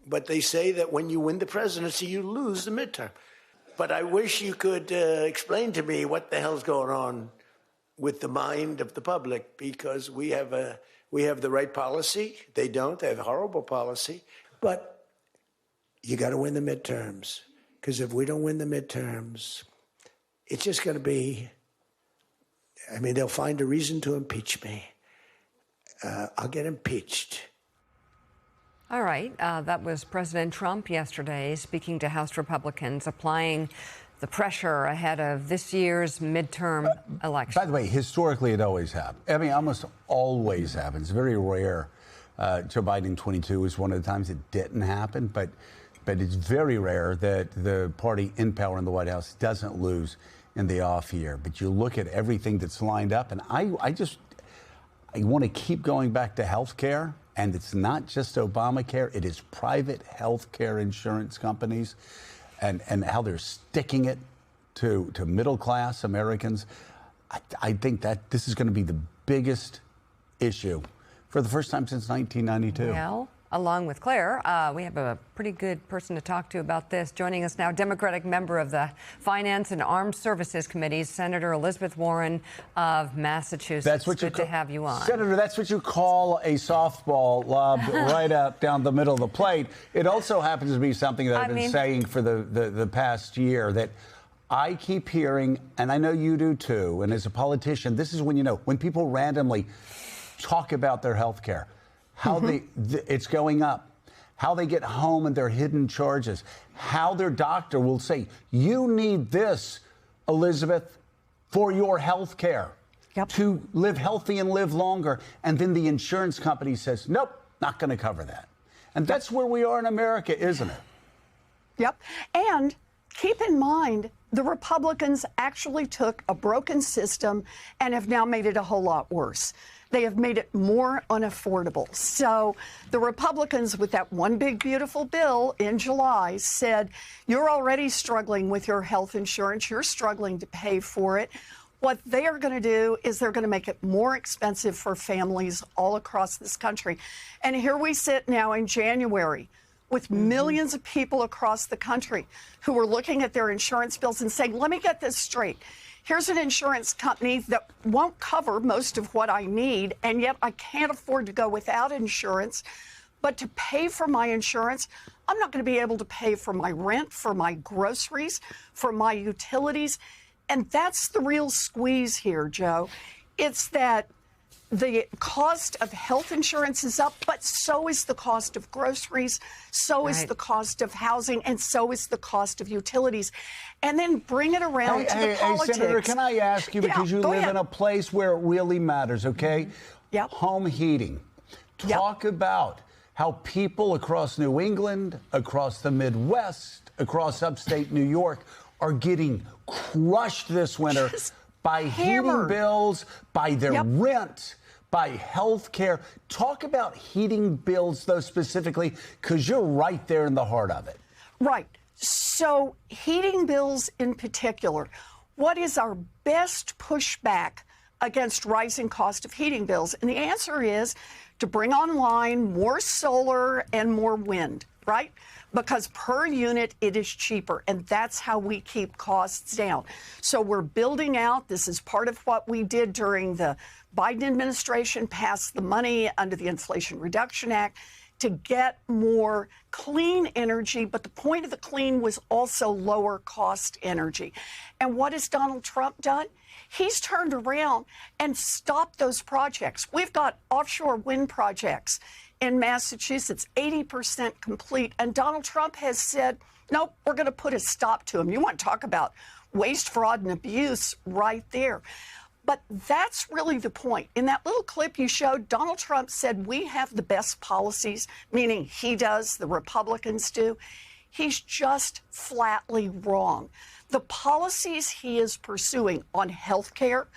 But they say that when you win the presidency, you lose the midterm. But I wish you could explain to me what the hell's going on with the mind of the public, because we have the right policy. They don't. They have horrible policy. But you got to win the midterms, because if we don't win the midterms, it's just going to be, I mean, they'll find a reason to impeach me. I'll get impeached. All right. That was President Trump yesterday speaking to House Republicans, applying the pressure ahead of this year's midterm election. By the way, historically, it always happens. I mean, almost always happens. Very rare. Joe Biden in 22 was one of the times it didn't happen, but it's very rare that the party in power in the White House doesn't lose in the off year. But you look at everything that's lined up, and I want to keep going back to health care. And it's not just Obamacare, it is private health care insurance companies and how they're sticking it to middle class Americans. I think that this is going to be the biggest issue for the first time since 1992. Well, along with Claire, we have a pretty good person to talk to about this. Joining us now, Democratic member of the Finance and Armed Services Committees, Senator Elizabeth Warren of Massachusetts. That's what good to have you on. Senator, that's what you call a softball lobbed right up down the middle of the plate. It also happens to be something that I've been saying for the past year that I keep hearing, and I know you do too, and as a politician, this is when when people randomly talk about their health care, how it's going up, how they get home and their hidden charges, how their doctor will say, you need this, Elizabeth, for your health care to live healthy and live longer. And then the insurance company says, nope, not going to cover that. And that's where we are in America, isn't it? Yep. And keep in mind, the Republicans actually took a broken system and have now made it a whole lot worse. They have made it more unaffordable. So the Republicans, with that one big, beautiful bill in July, said, you're already struggling with your health insurance. You're struggling to pay for it. What they are going to do is they're going to make it more expensive for families all across this country. And here we sit now in January with millions of people across the country who are looking at their insurance bills and saying, let me get this straight. Here's an insurance company that won't cover most of what I need, and yet I can't afford to go without insurance. But to pay for my insurance, I'm not going to be able to pay for my rent, for my groceries, for my utilities. And that's the real squeeze here, Joe. It's that the cost of health insurance is up, but so is the cost of groceries, so is the cost of housing, and so is the cost of utilities. And then bring it around to the politics. Hey, Senator, can I ask you, because you live in a place where it really matters, okay? Yep. Home heating. Talk about how people across New England, across the Midwest, across upstate New York are getting crushed this winter by heating bills, by their rent, by health care. Talk about heating bills, though, specifically, because you're right there in the heart of it. Right. So heating bills in particular, what is our best pushback against rising cost of heating bills? And the answer is to bring online more solar and more wind, right? Because per unit, it is cheaper, and that's how we keep costs down. So we're building out. This is part of what we did during the Biden administration, passed the money under the Inflation Reduction Act to get more clean energy. But the point of the clean was also lower cost energy. And what has Donald Trump done? He's turned around and stopped those projects. We've got offshore wind projects in Massachusetts, 80% complete. And Donald Trump has said, nope, we're going to put a stop to them. You want to talk about waste, fraud, and abuse right there. But that's really the point. In that little clip you showed, Donald Trump said we have the best policies, meaning he does, the Republicans do. He's just flatly wrong. The policies he is pursuing on health care,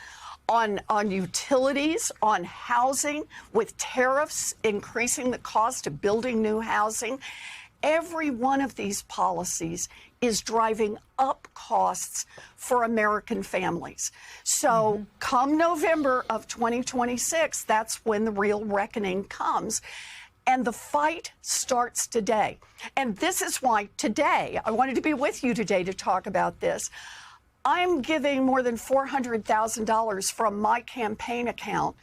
on utilities, on housing, with tariffs increasing the cost of building new housing, every one of these policies is driving up costs for American families. So come November of 2026, that's when the real reckoning comes. And the fight starts today. And this is why today, I wanted to be with you today to talk about this. I'm giving more than $400,000 from my campaign account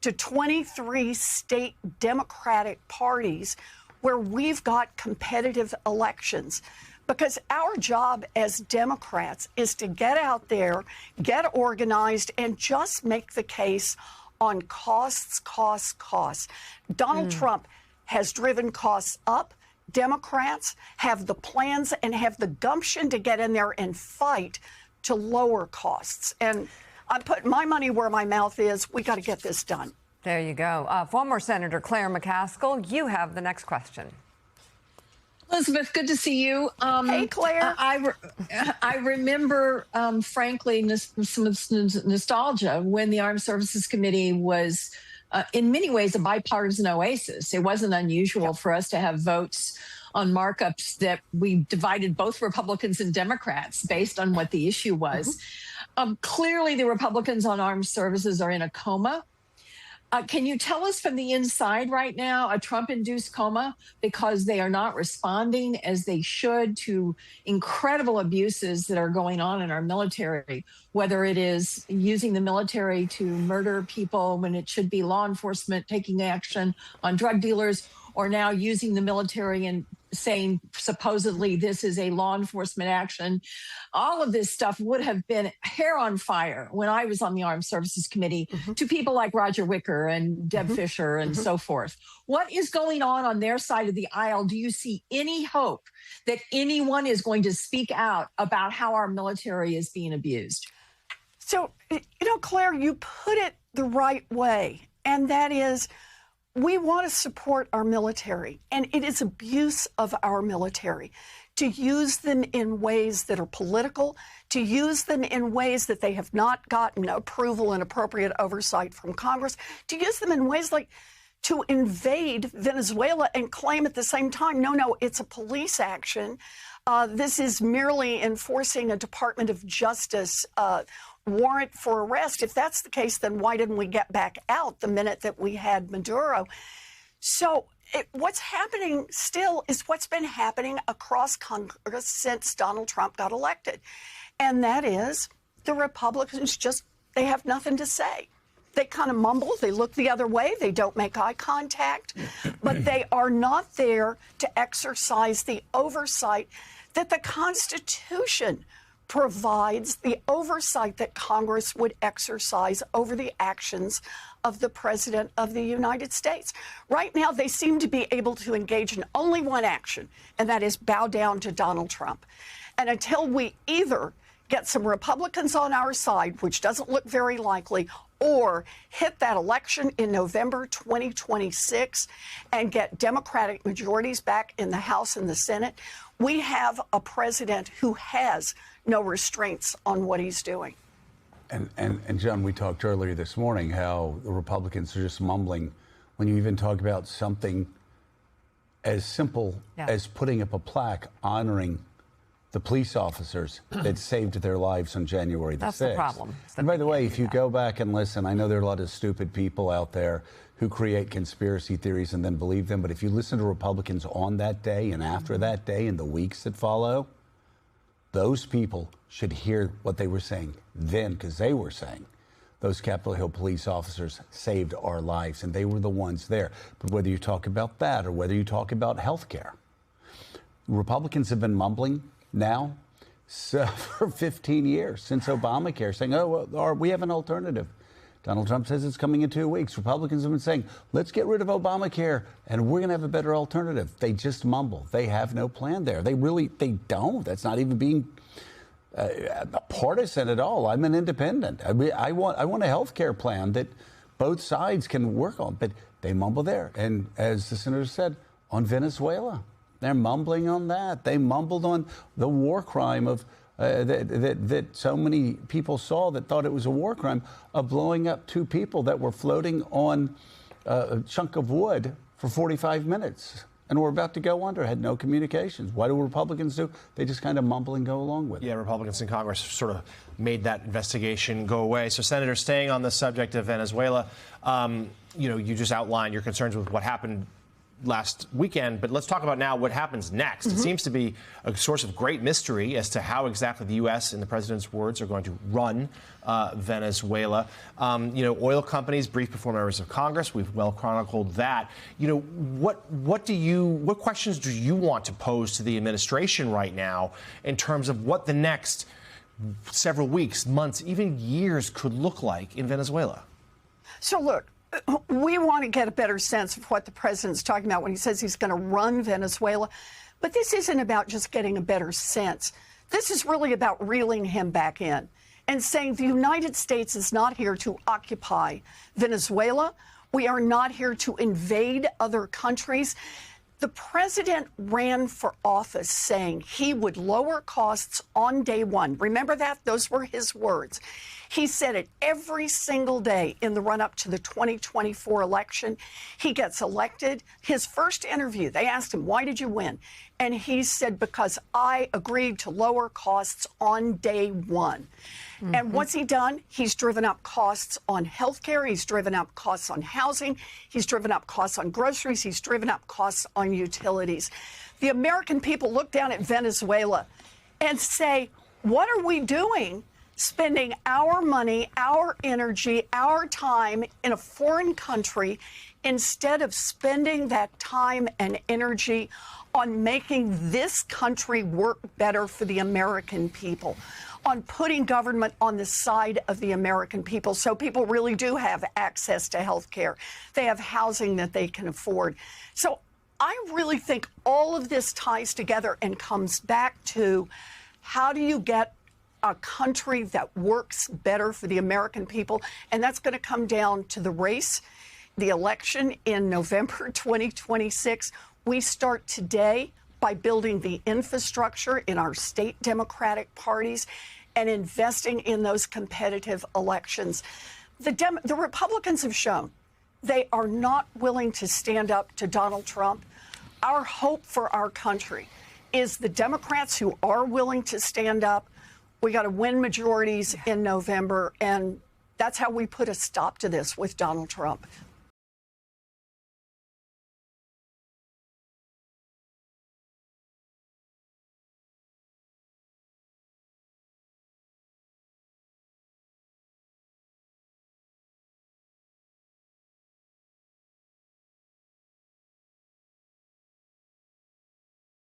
to 23 state Democratic parties where we've got competitive elections. Because our job as Democrats is to get out there, get organized, and just make the case on costs. Donald Trump has driven costs up. Democrats have the plans and have the gumption to get in there and fight to lower costs. And I'm putting my money where my mouth is. We got to get this done. There you go. Former Senator Claire McCaskill, you have the next question. Elizabeth, good to see you. Hey, Claire. I remember, frankly, some nostalgia when the Armed Services Committee was, in many ways, a bipartisan oasis. It wasn't unusual for us to have votes on markups that we divided both Republicans and Democrats based on what the issue was. Clearly, the Republicans on armed services are in a coma. Can you tell us from the inside right now, a Trump-induced coma, because they are not responding as they should to incredible abuses that are going on in our military, whether it is using the military to murder people when it should be law enforcement taking action on drug dealers, or now using the military and saying supposedly this is a law enforcement action. All of this stuff would have been hair on fire when I was on the Armed Services Committee to people like Roger Wicker and Deb Fisher and so forth. What is going on their side of the aisle? Do you see any hope that anyone is going to speak out about how our military is being abused? So, Claire, you put it the right way, and that is, we want to support our military, and it is abuse of our military to use them in ways that are political, to use them in ways that they have not gotten approval and appropriate oversight from Congress, to use them in ways like to invade Venezuela and claim at the same time, no, it's a police action. This is merely enforcing a Department of Justice warrant for arrest. If that's the case, then why didn't we get back out the minute that we had Maduro? So what's happening still is what's been happening across Congress since Donald Trump got elected. And that is the Republicans they have nothing to say. They kind of mumble, they look the other way, they don't make eye contact, but they are not there to exercise the oversight that the Constitution provides, the oversight that Congress would exercise over the actions of the President of the United States. Right now, they seem to be able to engage in only one action, and that is bow down to Donald Trump. And until we either get some Republicans on our side, which doesn't look very likely, or hit that election in November 2026 and get Democratic majorities back in the House and the Senate, we have a president who has no restraints on what he's doing. And John, we talked earlier this morning how the Republicans are just mumbling when you even talk about something as simple as putting up a plaque honoring the police officers that saved their lives on January the 6th. That's the problem. And by the way, if you go back and listen, I know there are a lot of stupid people out there who create conspiracy theories and then believe them. But if you listen to Republicans on that day and after that day and the weeks that follow, those people should hear what they were saying then, because they were saying those Capitol Hill police officers saved our lives and they were the ones there. But whether you talk about that or whether you talk about health care, Republicans have been mumbling now for 15 years, since Obamacare, saying, we have an alternative. Donald Trump says it's coming in 2 weeks. Republicans have been saying, let's get rid of Obamacare and we're going to have a better alternative. They just mumble. They have no plan there. They don't. That's not even being partisan at all. I'm an independent. I want a health care plan that both sides can work on, but they mumble there. And as the senator said, on Venezuela, they're mumbling on that. They mumbled on the war crime of that so many people saw that thought it was a war crime of blowing up two people that were floating on a chunk of wood for 45 minutes and were about to go under, had no communications. What do Republicans do? They just kind of mumble and go along with it. Yeah, Republicans in Congress sort of made that investigation go away. So, Senator, staying on the subject of Venezuela, you just outlined your concerns with what happened last weekend. But let's talk about now what happens next. It seems to be a source of great mystery as to how exactly the U.S., in the president's words, are going to run Venezuela. Oil companies brief before members of Congress. We've well chronicled that. What questions do you want to pose to the administration right now in terms of what the next several weeks, months, even years could look like in Venezuela? So look, we want to get a better sense of what the president's talking about when he says he's going to run Venezuela. But this isn't about just getting a better sense. This is really about reeling him back in and saying the United States is not here to occupy Venezuela. We are not here to invade other countries. The president ran for office saying he would lower costs on day one. Remember that? Those were his words. He said it every single day in the run-up to the 2024 election. He gets elected. His first interview, they asked him, why did you win? And he said, because I agreed to lower costs on day one. And what's he done? He's driven up costs on health care. He's driven up costs on housing. He's driven up costs on groceries. He's driven up costs on utilities. The American people look down at Venezuela and say, what are we doing spending our money, our energy, our time in a foreign country instead of spending that time and energy on making this country work better for the American people, on putting government on the side of the American people so people really do have access to health care. They have housing that they can afford. So I really think all of this ties together and comes back to how do you get a country that works better for the American people? And that's going to come down to the race, the election in November 2026. We start today by building the infrastructure in our state Democratic parties and investing in those competitive elections. The Republicans have shown they are not willing to stand up to Donald Trump. Our hope for our country is the Democrats who are willing to stand up. We got to win majorities in November, and that's how we put a stop to this with Donald Trump.